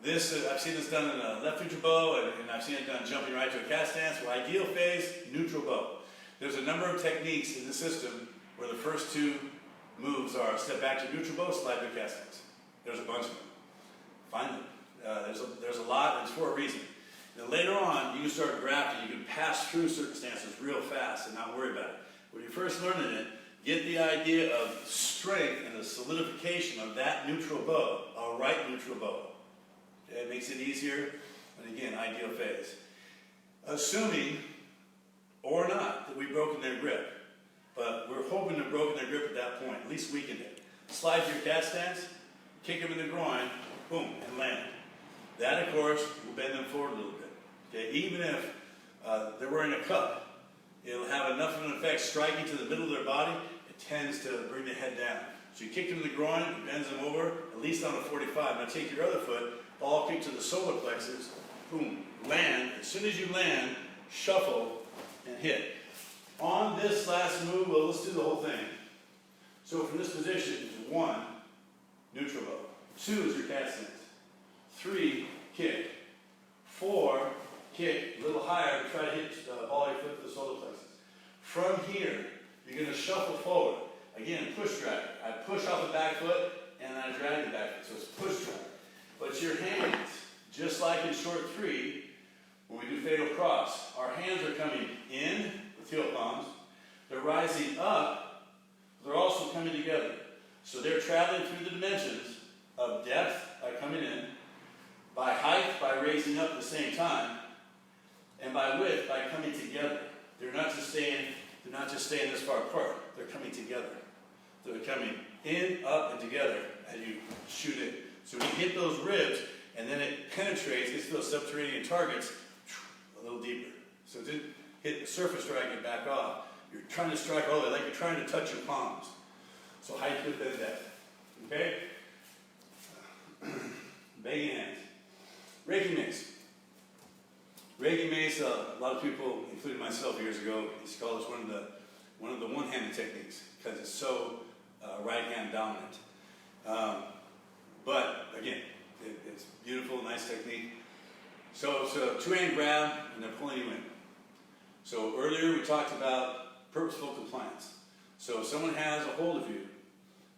Speaker 2: This, I've seen this done in a left neutral bow, and I've seen it done jumping right to a cat stance. Well, ideal phase, neutral bow. There's a number of techniques in the system where the first 2 moves are step back to neutral bow, slide to a cat stance. There's a bunch of them. Find them. There's a lot, and it's for a reason. Then later on, you can start grafting. You can pass through circumstances real fast and not worry about it. When you're first learning it, get the idea of strength and the solidification of that neutral bow, a right neutral bow. Okay, it makes it easier, and again, ideal phase. Assuming, or not, that we've broken their grip, but we're hoping to have broken their grip at that point, at least weakened it. Slide to your cat stance, kick them in the groin, boom, and land. That, of course, will bend them forward a little bit. Okay, even if they're wearing a cup, it'll have enough of an effect striking to the middle of their body, it tends to bring the head down. So you kick them in the groin, it bends them over, at least on a 45. Now take your other foot, ball kick to the solar plexus, boom, land. As soon as you land, shuffle and hit. On this last move, well, let's do the whole thing. So from this position, 1, neutral bow. 2 is your cat stance. 3, kick. 4, kick. A little higher to try to hit the ball of your foot to the solar plexus. From here, you're going to shuffle forward. Again, push drag. I push off the back foot and I drag the back foot. So it's push drag. But your hands, just like in short 3, when we do fatal cross, our hands are coming in with heel palms. They're rising up. They're also coming together. So they're traveling through the dimensions of depth by coming in, by height by raising up at the same time, and by width by coming together. They're not just staying this far apart. They're coming together. They're coming in, up, and together as you shoot in. So when you hit those ribs, and then it penetrates, gets to those subterranean targets a little deeper. So it didn't hit the surface strike and back off. You're trying to strike all the way, like you're trying to touch your palms. So height, width, and depth. Okay? Begging hands. Reiki mace. Reiki mace, a lot of people, including myself years ago, used to call this one of the one-handed techniques because it's so right-hand dominant. But again, it's beautiful, nice technique. So it's a 2-hand grab and they're pulling you in. So earlier we talked about purposeful compliance. So if someone has a hold of you,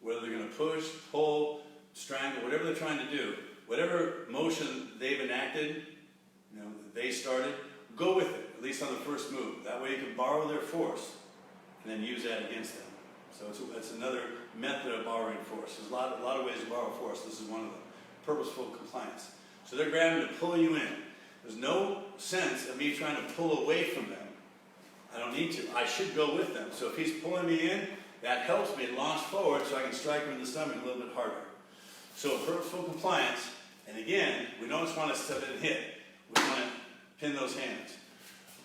Speaker 2: whether they're going to push, pull, strangle, whatever they're trying to do, whatever motion they've enacted, that they started, go with it, at least on the first move. That way you can borrow their force and then use that against them. So it's another method of borrowing force. There's a lot of ways to borrow force. This is one of them. Purposeful compliance. So they're grabbing to pull you in. There's no sense of me trying to pull away from them. I don't need to. I should go with them. So if he's pulling me in, that helps me launch forward so I can strike him in the stomach a little bit harder. So purposeful compliance, and again, we don't just want to step in and hit. We want to pin those hands.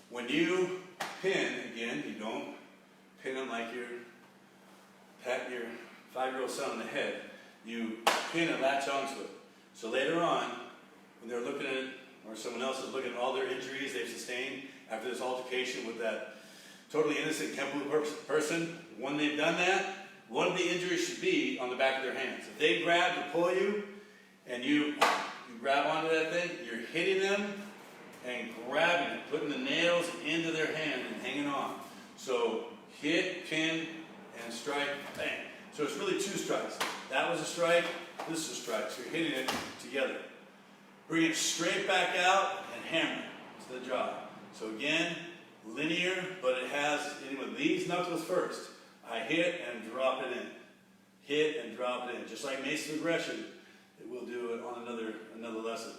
Speaker 2: When you pin, again, you don't pin them like you're patting your 5-year-old son on the head. You pin and latch onto it. So later on, when they're looking at it, or someone else is looking at all their injuries they've sustained after this altercation with that totally innocent Kenpo person, when they've done that, one of the injuries should be on the back of their hands. If they grab to pull you, and you grab onto that thing, you're hitting them and grabbing it, putting the nails into their hand and hanging on. So hit, pin, and strike, bang. So it's really 2 strikes. That was a strike, this is a strike. So you're hitting it together. Bring it straight back out and hammer it to the jaw. So again, linear, but it has, with these knuckles first, I hit and drop it in. Hit and drop it in. Just like mace of aggression, it will do it on another lesson.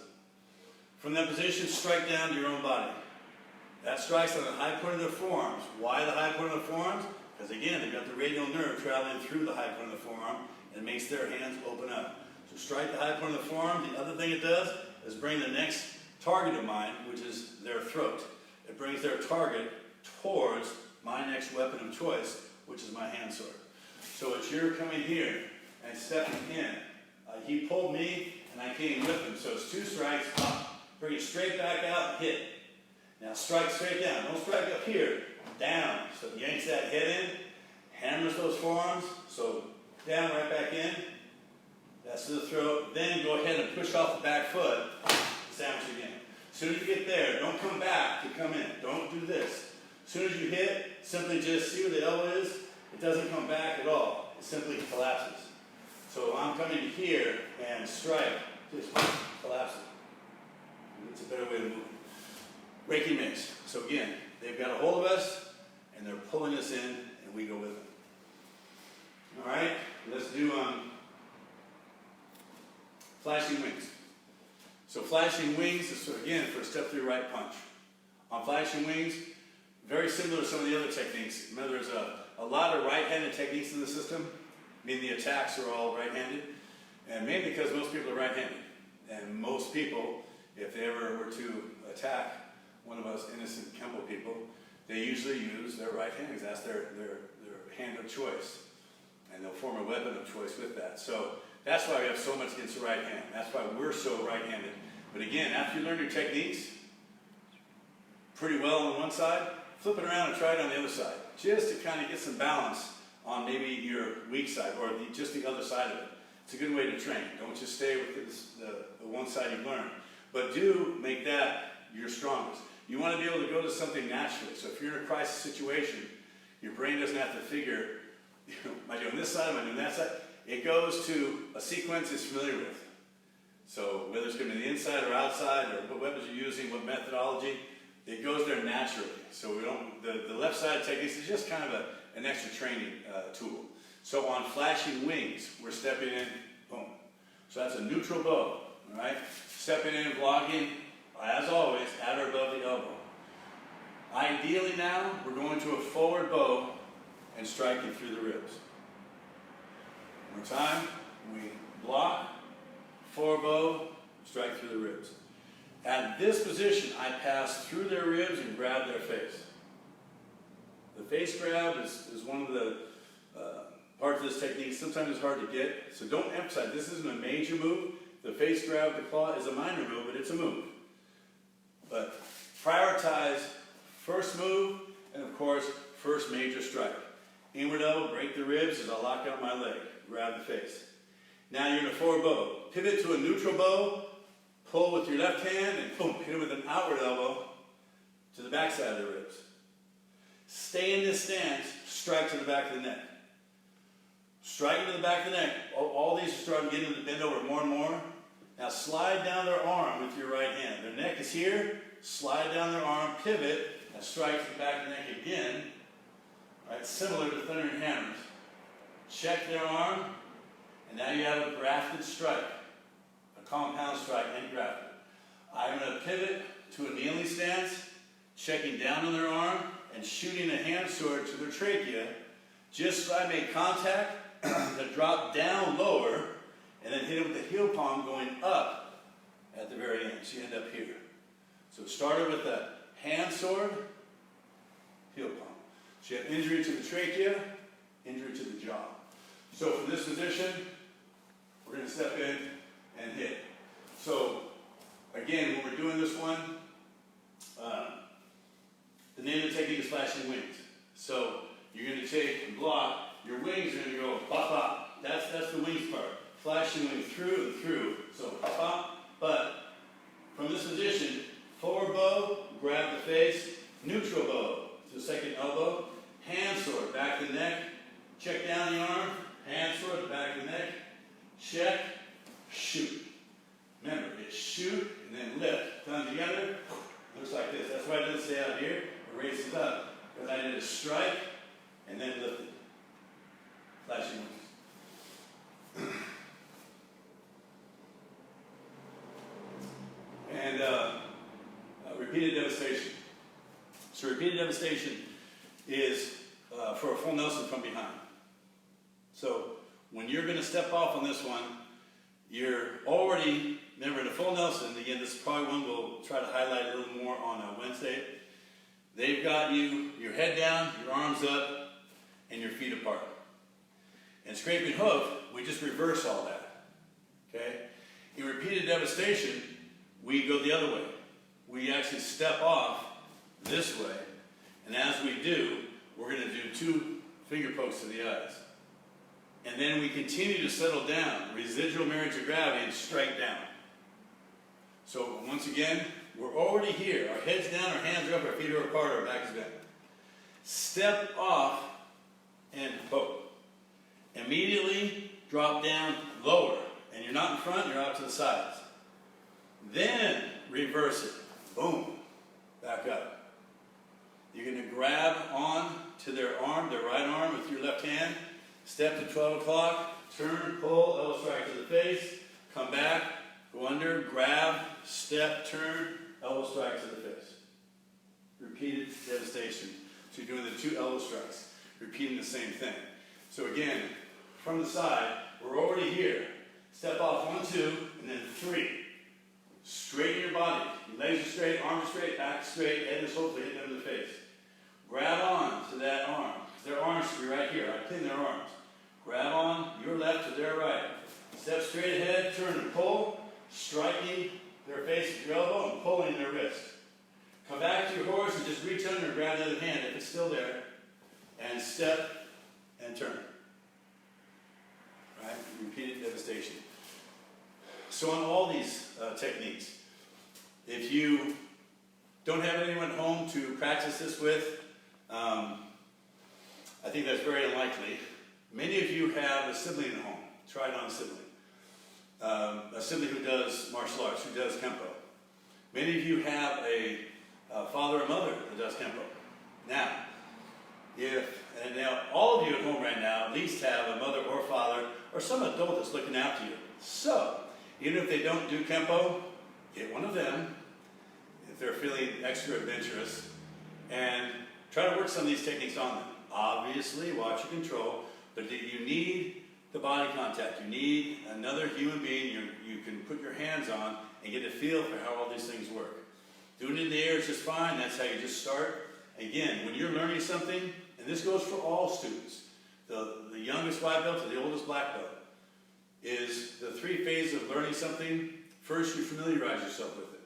Speaker 2: From that position, strike down to your own body. That strikes on the high point of their forearms. Why the high point of the forearms? Because again, they've got the radial nerve traveling through the high point of the forearm, and it makes their hands open up. So strike the high point of the forearm. The other thing it does is bring the next target of mine, which is their throat. It brings their target towards my next weapon of choice, which is my hand sword. So as you're coming here and stepping in, he pulled me and I came with him. So it's 2 strikes, up, bring it straight back out, hit. Now strike straight down. Don't strike up here, down. So it yanks that head in, hammers those forearms, so down, right back in. That's to the throat. Then go ahead and push off the back foot, sandwich again. As soon as you get there, don't come back to come in. Don't do this. As soon as you hit, simply just see where the elbow is. It doesn't come back at all. It simply collapses. So I'm coming here and strike, just collapse it. It's a better way to move. Reiki mix. So again, they've got a hold of us, and they're pulling us in, and we go with them. All right, let's do flashing wings. So flashing wings is, again, for a step through right punch. On flashing wings, very similar to some of the other techniques. Remember, there's a lot of right-handed techniques in the system. I mean, the attacks are all right-handed, and mainly because most people are right-handed. And most people, if they ever were to attack one of us innocent Kenpo people, they usually use their right hand because that's their hand of choice. And they'll form a weapon of choice with that. So that's why we have so much against the right hand. That's why we're so right-handed. But again, after you learn your techniques pretty well on one side, flip it around and try it on the other side. Just to kind of get some balance on maybe your weak side or just the other side of it. It's a good way to train. Don't just stay with the one side you've learned. But do make that your strongest. You want to be able to go to something naturally. So if you're in a crisis situation, your brain doesn't have to figure, am I doing this side, am I doing that side? It goes to a sequence it's familiar with. So whether it's going to be the inside or outside, or what weapons you're using, what methodology, it goes there naturally. So we don't, the left side techniques is just kind of an extra training tool. So on flashing wings, we're stepping in, boom. So that's a neutral bow, all right? Stepping in and blocking, as always, at or above the elbow. Ideally now, we're going to a forward bow and striking through the ribs. One more time, we block, forward bow, strike through the ribs. At this position, I pass through their ribs and grab their face. The face grab is one of the parts of this technique. Sometimes it's hard to get, so don't emphasize. This isn't a major move. The face grab, the claw is a minor move, but it's a move. But prioritize first move, and of course, first major strike. Inward elbow, break the ribs as I lock out my leg. Grab the face. Now you're in a forward bow. Pivot to a neutral bow, pull with your left hand, and boom, hit it with an outward elbow to the back side of the ribs. Stay in this stance, strike to the back of the neck. Strike into the back of the neck. All these are starting to get them to bend over more and more. Now slide down their arm with your right hand. Their neck is here. Slide down their arm, pivot, and strike to the back of the neck again. Right, similar to thunder and hammers. check their arm, and now you have a grafted strike, a compound strike and grafted. I'm going to pivot to a kneeling stance, checking down on their arm, and shooting a hand sword to their trachea, just so I make contact, to drop down lower, and then hit it with the heel palm going up at the very end. So you end up here. So it started with a hand sword, heel palm. So you have injury to the trachea, injury to the jaw. So from this position, we're going to step in and hit. So again, when we're doing this one, the name of the technique is flashing wings. So you're going to take and block, your wings are going to go pop, pop. That's the wings part. Flashing wings through and through. So pop, pop. But from this position, forward bow, grab the face, neutral bow to the second elbow, hand sword, back of the neck, check down the arm, hand sword, back of the neck, check, shoot. Remember, it's shoot and then lift. Done together, looks like this. That's why it doesn't stay out here. It raises up. Because I did a strike and then lifted. Flashing wings. And repeated devastation. So repeated devastation is for a full Nelson from behind. So when you're going to step off on this one, you're already, remember in a full Nelson, again this is probably one we'll try to highlight a little more on Wednesday. They've got you, your head down, your arms up, and your feet apart. In scraping hoof, we just reverse all that. Okay? In repeated devastation, we go the other way. We actually step off this way, and as we do, we're going to do 2 finger pokes to the eyes. And then we continue to settle down, residual marriage of gravity, and strike down. So once again, we're already here. Our head's down, our hands are up, our feet are apart, our back is bent. Step off and poke. Immediately drop down lower. And you're not in front, you're out to the sides. Then reverse it. Boom. Back up. You're going to grab on to their arm, their right arm with your left hand. Step to 12 o'clock. Turn, pull, elbow strike to the face. Come back. Go under, grab, step, turn, elbow strike to the face. Repeated devastation. So you're doing the 2 elbow strikes. Repeating the same thing. So again, from the side, we're already here. Step off 1, 2, and then 3. Straighten your body. Your legs are straight, arms are straight, back straight, head is hopefully hitting them in the face. Grab on to that arm. Their arms should be right here. I pin their arms. Grab on your left to their right. Step straight ahead, turn and pull, striking their face with your elbow and pulling their wrist. Come back to your horse and just reach under and grab the other hand if it's still there. And step and turn. Right? Repeated devastation. So on all these techniques, if you don't have anyone at home to practice this with, I think that's very unlikely. Many of you have a sibling at home. Try it on a sibling who does martial arts, who does Kenpo. Many of you have a father or mother who does Kenpo. Now, now all of you at home right now at least have a mother or father or some adult that's looking after you. So, even if they don't do Kenpo, get one of them if they're feeling extra adventurous and try to work some of these techniques on them. Obviously, watch your control, but you need the body contact. You need another human being you can put your hands on and get a feel for how all these things work. Doing it in the air is just fine. That's how you just start. Again, when you're learning something, and this goes for all students, the youngest white belt to the oldest black belt, is the 3 phases of learning something. First, you familiarize yourself with it.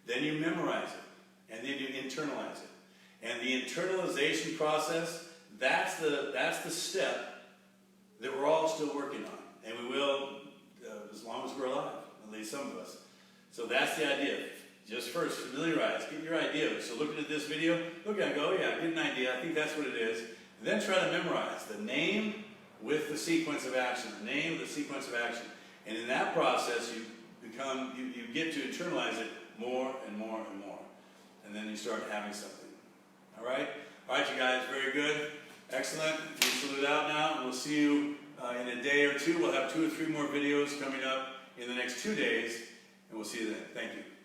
Speaker 2: Then you memorize it. And then you internalize it. And the internalization process, that's the step that we're all still working on. And we will, as long as we're alive, at least some of us. So that's the idea. Just first, familiarize, get your idea. So looking at this video, look at it, go, yeah, get an idea, I think that's what it is. And then try to memorize the name with the sequence of action, the name of the sequence of action. And in that process, you get to internalize it more and more and more. And then you start having something. All right? All right, you guys, very good. Excellent. You salute out now, and we'll see you in a day or two. We'll have 2 or 3 more videos coming up in the next 2 days, and we'll see you then. Thank you.